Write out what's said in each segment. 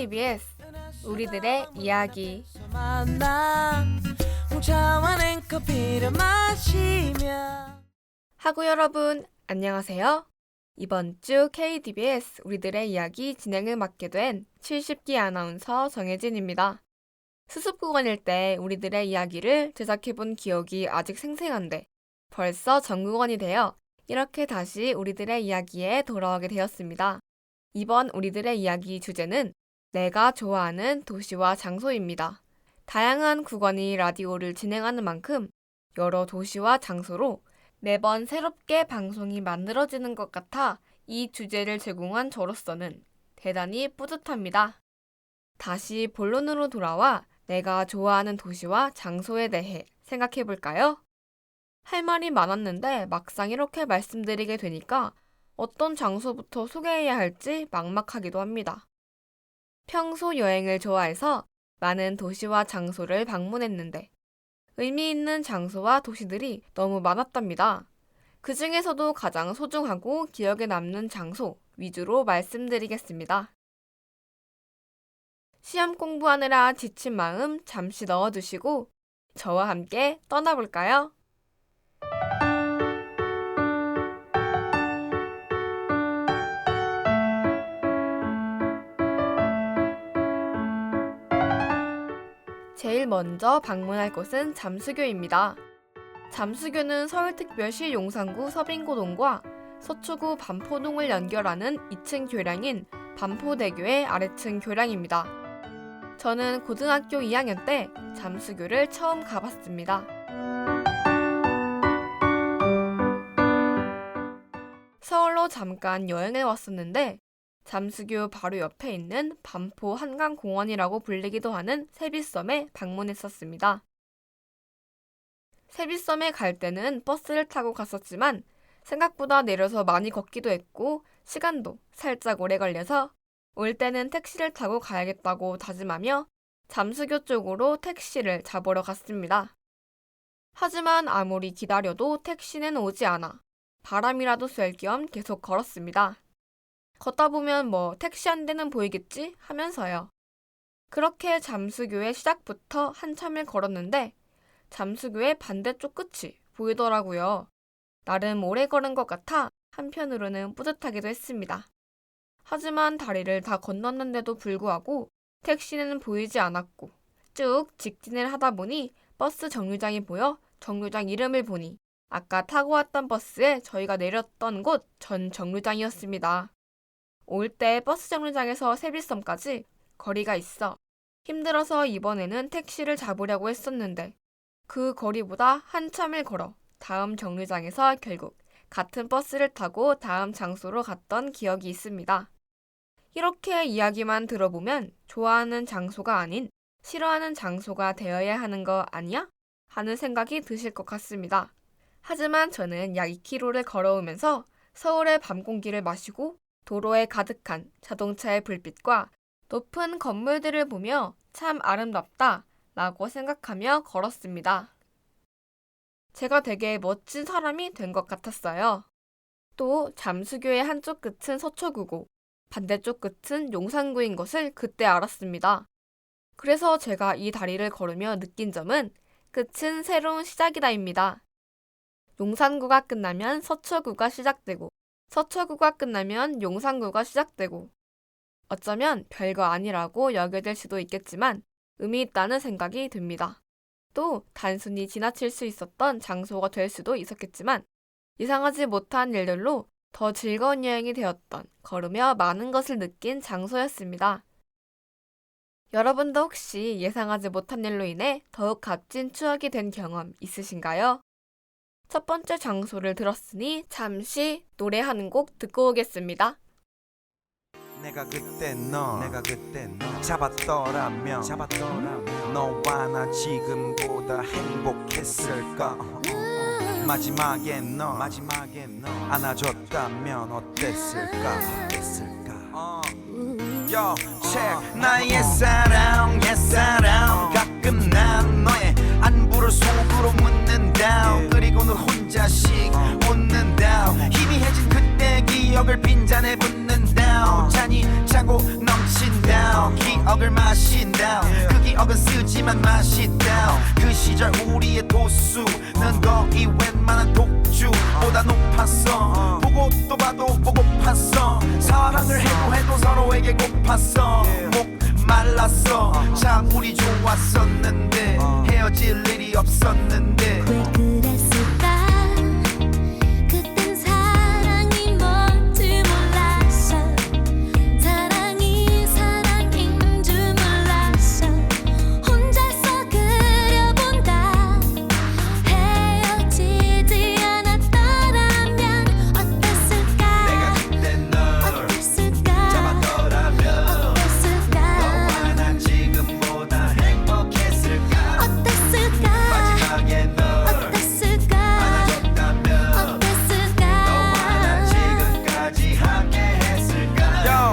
KDBS 우리들의 이야기. 하구 여러분 안녕하세요. 이번 주 KDBS 우리들의 이야기 진행을 맡게 된 70기 아나운서 정혜진입니다. 수습국원일 때 우리들의 이야기를 제작해본 기억이 아직 생생한데 벌써 전국원이 되어 이렇게 다시 우리들의 이야기에 돌아오게 되었습니다. 이번 우리들의 이야기 주제는 내가 좋아하는 도시와 장소입니다. 다양한 국원이 라디오를 진행하는 만큼 여러 도시와 장소로 매번 새롭게 방송이 만들어지는 것 같아 이 주제를 제공한 저로서는 대단히 뿌듯합니다. 다시 본론으로 돌아와 내가 좋아하는 도시와 장소에 대해 생각해 볼까요? 할 말이 많았는데 막상 이렇게 말씀드리게 되니까 어떤 장소부터 소개해야 할지 막막하기도 합니다. 평소 여행을 좋아해서 많은 도시와 장소를 방문했는데 의미 있는 장소와 도시들이 너무 많았답니다. 그 중에서도 가장 소중하고 기억에 남는 장소 위주로 말씀드리겠습니다. 시험 공부하느라 지친 마음 잠시 넣어두시고 저와 함께 떠나볼까요? 제일 먼저 방문할 곳은 잠수교입니다. 잠수교는 서울특별시 용산구 서빙고동과 서초구 반포동을 연결하는 2층 교량인 반포대교의 아래층 교량입니다. 저는 고등학교 2학년 때 잠수교를 처음 가봤습니다. 서울로 잠깐 여행을 왔었는데 잠수교 바로 옆에 있는 반포 한강공원이라고 불리기도 하는 세빛섬에 방문했었습니다. 세빛섬에 갈 때는 버스를 타고 갔었지만 생각보다 내려서 많이 걷기도 했고 시간도 살짝 오래 걸려서 올 때는 택시를 타고 가야겠다고 다짐하며 잠수교 쪽으로 택시를 잡으러 갔습니다. 하지만 아무리 기다려도 택시는 오지 않아 바람이라도 쐴 겸 계속 걸었습니다. 걷다 보면 택시 한 대는 보이겠지 하면서요. 그렇게 잠수교의 시작부터 한참을 걸었는데 잠수교의 반대쪽 끝이 보이더라고요. 나름 오래 걸은 것 같아 한편으로는 뿌듯하기도 했습니다. 하지만 다리를 다 건넜는데도 불구하고 택시는 보이지 않았고 쭉 직진을 하다 보니 버스 정류장이 보여 정류장 이름을 보니 아까 타고 왔던 버스에 저희가 내렸던 곳 전 정류장이었습니다. 올 때 버스 정류장에서 세빛섬까지 거리가 있어 힘들어서 이번에는 택시를 잡으려고 했었는데 그 거리보다 한참을 걸어 다음 정류장에서 결국 같은 버스를 타고 다음 장소로 갔던 기억이 있습니다. 이렇게 이야기만 들어보면 좋아하는 장소가 아닌 싫어하는 장소가 되어야 하는 거 아니야? 하는 생각이 드실 것 같습니다. 하지만 저는 약 2km를 걸어오면서 서울의 밤 공기를 마시고 도로에 가득한 자동차의 불빛과 높은 건물들을 보며 참 아름답다 라고 생각하며 걸었습니다. 제가 되게 멋진 사람이 된 것 같았어요. 또 잠수교의 한쪽 끝은 서초구고 반대쪽 끝은 용산구인 것을 그때 알았습니다. 그래서 제가 이 다리를 걸으며 느낀 점은 끝은 새로운 시작이다입니다. 용산구가 끝나면 서초구가 시작되고 서초구가 끝나면 용산구가 시작되고 어쩌면 별거 아니라고 여겨질 수도 있겠지만 의미 있다는 생각이 듭니다. 또 단순히 지나칠 수 있었던 장소가 될 수도 있었겠지만 예상하지 못한 일들로 더 즐거운 여행이 되었던 걸으며 많은 것을 느낀 장소였습니다. 여러분도 혹시 예상하지 못한 일로 인해 더욱 값진 추억이 된 경험 있으신가요? 첫 번째 장소를 들었으니 잠시 노래 한 곡 듣고 오겠습니다. 내가 그때 너 잡았더라면 너와 나 지금보다 행복했을까. 마지막에 너 안아줬다면 어땠을까. Yo, check. 나의 사랑 가끔 난 너의 안부를 속으로 묻는다. 그리고는 혼자씩 웃는다. 희미해진 그때 기억을 빈잔에 붓는다. down 잔이 차고 넘친다 기억을 마신다 그 기억은 쓰지만 맛있다 그 시절 우리의 도수는 거의 웬만한 독주보다 높았어 보고 또 봐도 보고팠어 사랑을 해도 해도 서로에게 고팠어 목 말랐어 참 우리 좋았었는데 헤어질 일이 없었는데 왜 그랬을까 그땐 사랑이 뭔지 몰랐어 사랑이 사랑인 줄 몰랐어 혼자서 그려본다 헤어지지 않았더라면 어땠을까 내가 그때 널 어땠을까 잡았더라면 어땠을까 너와 난 지금보다 행복했을까 어땠을까 마지막에 널 어땠을까 안아줬다면 어땠을까 너와 난 지금까지 함께 했을까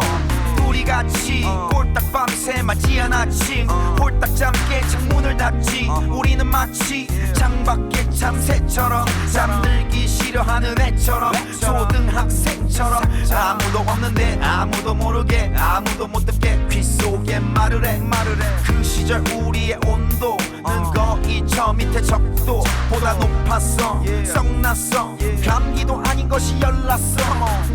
우리 같이 꼴딱 밤새 맞이한 아침 홀딱 잠게 창문을 닫지 우리는 마치 창밖의 참새처럼 잠들기 싫어하는 애처럼 초등학생처럼 아무도 없는데 아무도 모르게 아무도 못 듣게 귀 속에 말을 해 그 시절 우리의 온도는 거의 저 밑에 적도보다 높았어 썩났어 감기도 아닌 것이 열났어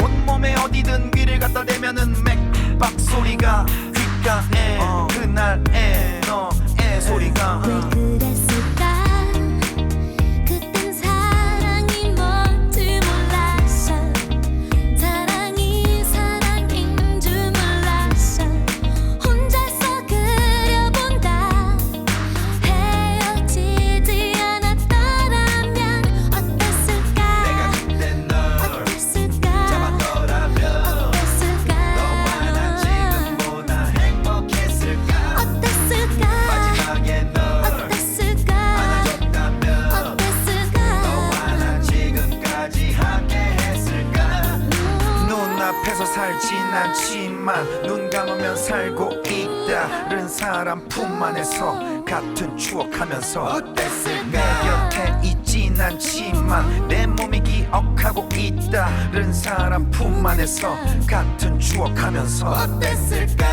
온몸에 어디든 귀를 갖다 대면은 맥박 소리가 귓가에 그날의 너의 소리가 왜 그랬을까 그땐 사랑이 뭔지 몰랐어 사랑이 사랑인 줄 몰랐어 혼자서 그려본다 헤어지지 않았더라면 어땠을까 내가 그때 널 어땠을까 잡았더라면 어땠을까 너와 난 지금보다 행복했을까 어땠을까 마지막에 널 어땠을까 안아줬다면 어땠을까 너와 난 지금까지 함께 했을까 눈앞에서 살진 않지만 눈 감으면 살고 있다른 사람 품 안에서 같은 추억하면서 어땠을까 내 곁에 있진 않지만 내 몸이 기억하고 있다른 사람 품 안에서 같은 추억하면서 어땠을까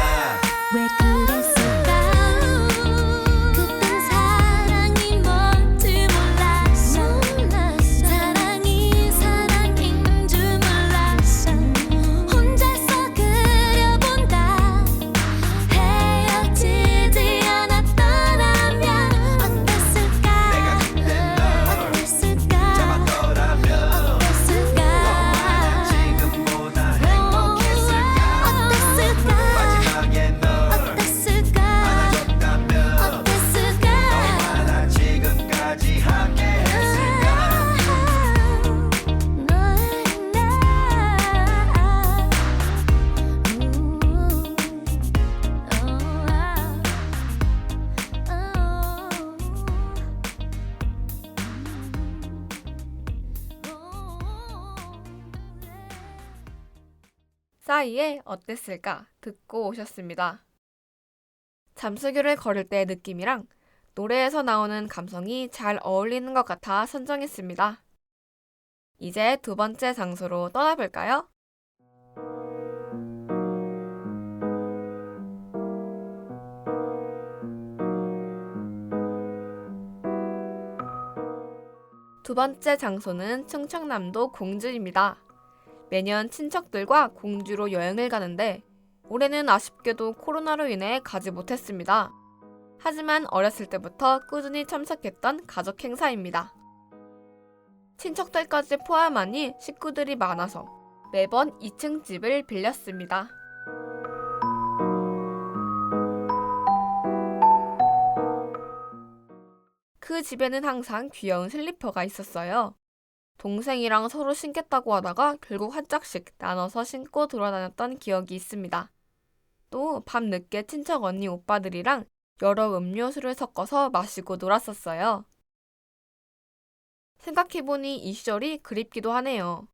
왜 그랬을까 그땐 사랑이 뭔지 몰랐어 사랑이 사랑인 줄 몰랐어 혼자서 그려본다 헤어지지 않았더라면 어땠을까 내가 그때 널 어땠을까 잡았더라면 어땠을까 너와 난 지금보다 행복했을까 어땠을까 마지막에 널 어땠을까 안아줬다면 어땠을까 너와 난 지금까지 함께 했을까 싸이의 어땠을까 듣고 오셨습니다. 잠수교를 걸을 때의 느낌이랑 노래에서 나오는 감성이 잘 어울리는 것 같아 선정했습니다. 이제 두 번째 장소로 떠나볼까요? 두 번째 장소는 충청남도 공주입니다. 매년 친척들과 공주로 여행을 가는데 올해는 아쉽게도 코로나로 인해 가지 못했습니다. 하지만 어렸을 때부터 꾸준히 참석했던 가족 행사입니다. 친척들까지 포함하니 식구들이 많아서 매번 2층 집을 빌렸습니다. 그 집에는 항상 귀여운 슬리퍼가 있었어요. 동생이랑 서로 신겠다고 하다가 결국 한 짝씩 나눠서 신고 돌아다녔던 기억이 있습니다. 또 밤늦게 친척 언니 오빠들이랑 여러 음료수를 섞어서 마시고 놀았었어요. 생각해보니 이 시절이 그립기도 하네요.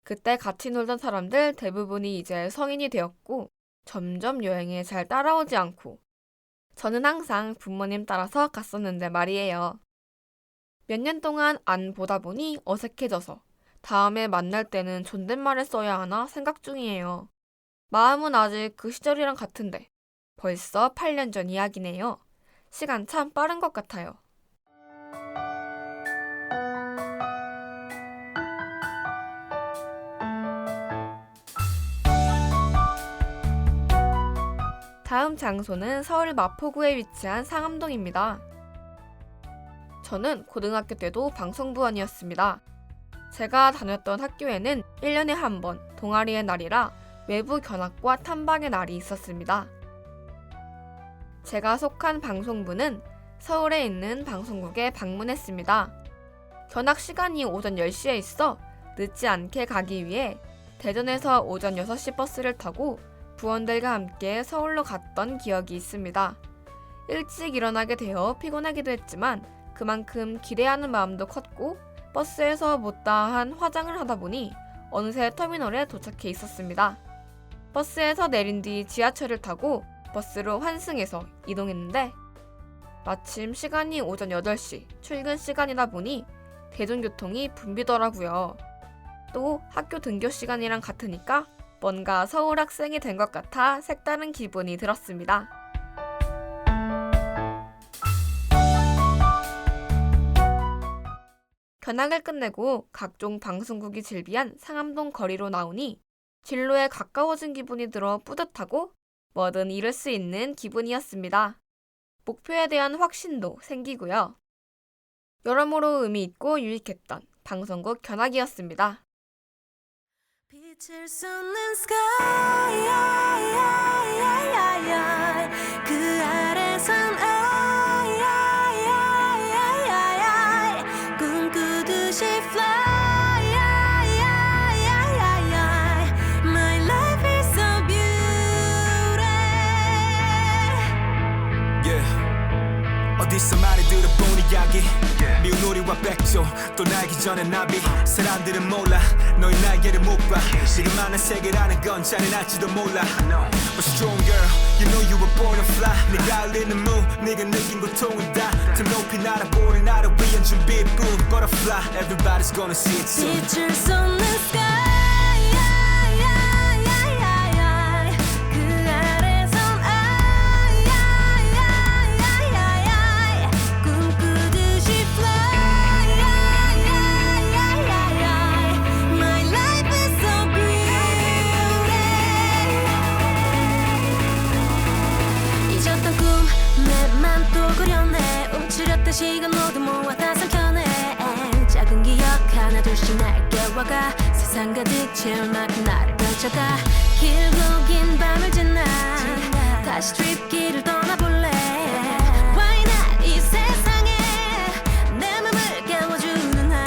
그때 같이 놀던 사람들 대부분이 이제 성인이 되었고 점점 여행에 잘 따라오지 않고 저는 항상 부모님 따라서 갔었는데 말이에요. 몇 년 동안 안 보다 보니 어색해져서 다음에 만날 때는 존댓말을 써야 하나 생각 중이에요. 마음은 아직 그 시절이랑 같은데 벌써 8년 전 이야기네요. 시간 참 빠른 것 같아요. 다음 장소는 서울 마포구에 위치한 상암동입니다. 저는 고등학교 때도 방송부원이었습니다. 제가 다녔던 학교에는 1년에 한 번 동아리의 날이라 외부 견학과 탐방의 날이 있었습니다. 제가 속한 방송부는 서울에 있는 방송국에 방문했습니다. 견학 시간이 오전 10시에 있어 늦지 않게 가기 위해 대전에서 오전 6시 버스를 타고 부원들과 함께 서울로 갔던 기억이 있습니다. 일찍 일어나게 되어 피곤하기도 했지만 그만큼 기대하는 마음도 컸고 버스에서 못다한 화장을 하다 보니 어느새 터미널에 도착해 있었습니다. 버스에서 내린 뒤 지하철을 타고 버스로 환승해서 이동했는데 마침 시간이 오전 8시 출근 시간이다 보니 대중교통이 붐비더라고요. 또 학교 등교 시간이랑 같으니까 뭔가 서울 학생이 된 것 같아 색다른 기분이 들었습니다. 견학을 끝내고 각종 방송국이 즐비한 상암동 거리로 나오니 진로에 가까워진 기분이 들어 뿌듯하고 뭐든 이룰 수 있는 기분이었습니다. 목표에 대한 확신도 생기고요. 여러모로 의미 있고 유익했던 방송국 견학이었습니다. 빛을 쏟는 sky 그 아래선 꿈꾸듯이 fly My life is so beautiful Yeah. 어디서 많이 들어본 이야기 미운 우리와 백조 또 날기 전에 나비 사람들은 몰라 너의 날개를 못봐 지금 많은 세계라는 건 잔인할지도 몰라 But strong girl you know you were born to fly 네가 흘리는 무 네가 느낀 고통은 다더 높이 날아보는 나를 위한 준비뿐 Butterfly everybody's gonna see it soon 빛을 쏟는 sky 그 아래선 꿈꾸듯이 fly My life is so beautiful 잊었던 꿈 내 맘 또 그려내 움츠렸던 시간 모두 모아 다 삼켜내 작은 기억 하나 둘씩 날 깨워가 세상 가득 채울 만큼 나를 펼쳐가 길고 긴 밤을 지나 다시 트립길을 떠나볼래 Why not 이 세상에 내 맘을 깨워주는 하나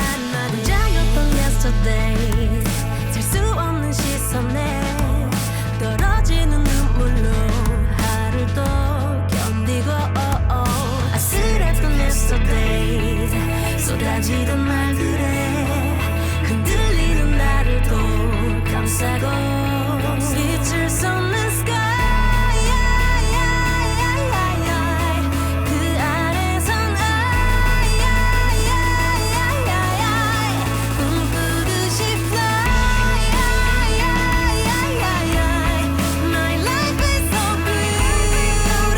혼자였던 yesterday 살 수 없는 시선에 떨어지는 눈물로 하루를 또 견디고 아슬했던 yesterday 쏟아지던 말들에 흔들리는 나를 또 감싸고 빛을 쏟는 sky 그 아래선 꿈꾸듯이 fly My life is so beautiful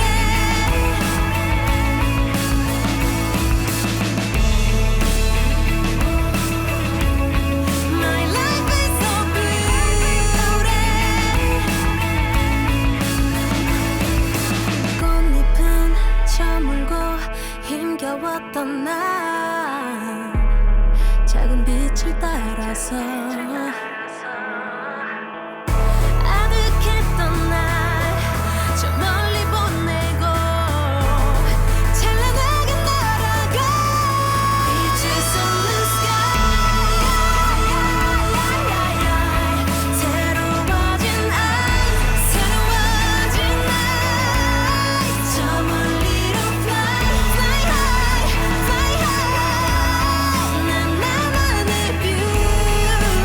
My life is so beautiful 꽃잎은 저물고 힘겨웠던 날 작은 빛을 따라서 아득했던 날 저 멀리 보내고 찬란하게 날아가 빛을 쏟는 sky 새로워진 night 저 멀리로 fly high 난 나만의 beauty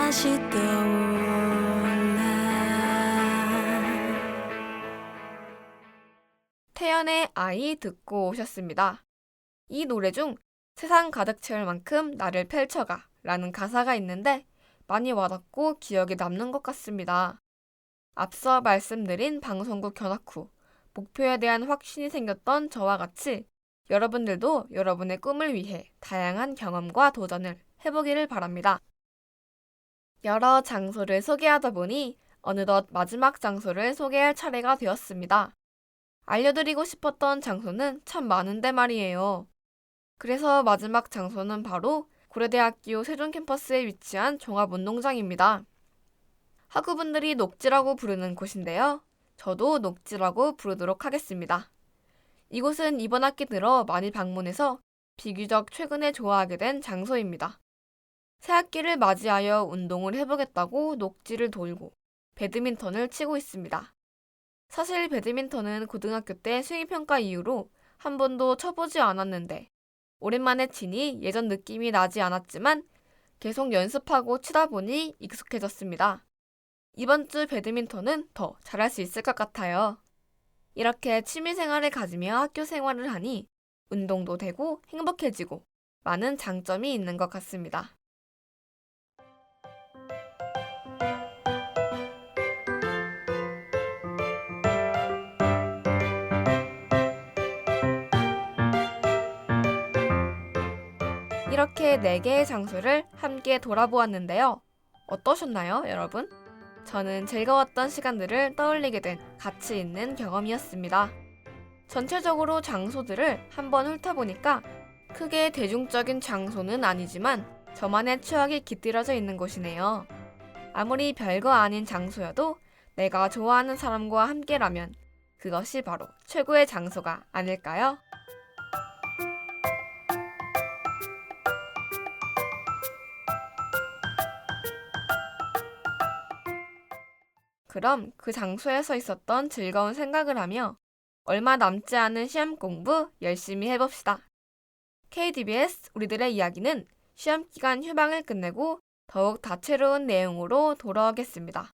다시 떠올라. 태연의 아이 듣고 오셨습니다. 이 노래 중 세상 가득 채울 만큼 나를 펼쳐가 라는 가사가 있는데 많이 와닿고 기억에 남는 것 같습니다. 앞서 말씀드린 방송국 견학 후 목표에 대한 확신이 생겼던 저와 같이 여러분들도 여러분의 꿈을 위해 다양한 경험과 도전을 해보기를 바랍니다. 여러 장소를 소개하다 보니 어느덧 마지막 장소를 소개할 차례가 되었습니다. 알려드리고 싶었던 장소는 참 많은데 말이에요. 그래서 마지막 장소는 바로 고려대학교 세종 캠퍼스에 위치한 종합운동장입니다. 학우분들이 녹지라고 부르는 곳인데요. 저도 녹지라고 부르도록 하겠습니다. 이곳은 이번 학기 들어 많이 방문해서 비교적 최근에 좋아하게 된 장소입니다. 새 학기를 맞이하여 운동을 해보겠다고 녹지를 돌고 배드민턴을 치고 있습니다. 사실 배드민턴은 고등학교 때 수행평가 이후로 한 번도 쳐보지 않았는데 오랜만에 치니 예전 느낌이 나지 않았지만 계속 연습하고 치다 보니 익숙해졌습니다. 이번 주 배드민턴은 더 잘할 수 있을 것 같아요. 이렇게 취미생활을 가지며 학교 생활을 하니 운동도 되고 행복해지고 많은 장점이 있는 것 같습니다. 이렇게 4개의 장소를 함께 돌아보았는데요. 어떠셨나요, 여러분? 저는 즐거웠던 시간들을 떠올리게 된 가치 있는 경험이었습니다. 전체적으로 장소들을 한번 훑어보니까 크게 대중적인 장소는 아니지만 저만의 추억이 깃들여져 있는 곳이네요. 아무리 별거 아닌 장소여도 내가 좋아하는 사람과 함께라면 그것이 바로 최고의 장소가 아닐까요? 그럼 그 장소에서 있었던 즐거운 생각을 하며 얼마 남지 않은 시험 공부 열심히 해봅시다. KDBS 우리들의 이야기는 시험기간 휴방을 끝내고 더욱 다채로운 내용으로 돌아오겠습니다.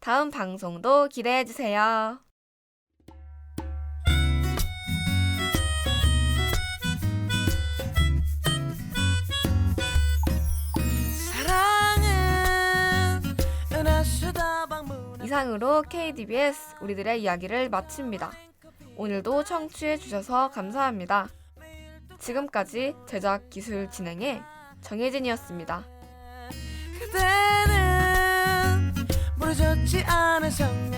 다음 방송도 기대해주세요. 이상으로 KDBS 우리들의 이야기를 마칩니다. 오늘도 청취해주셔서 감사합니다. 지금까지 제작 기술 진행의 정혜진이었습니다. 그대는 부르졌지 않은 성냥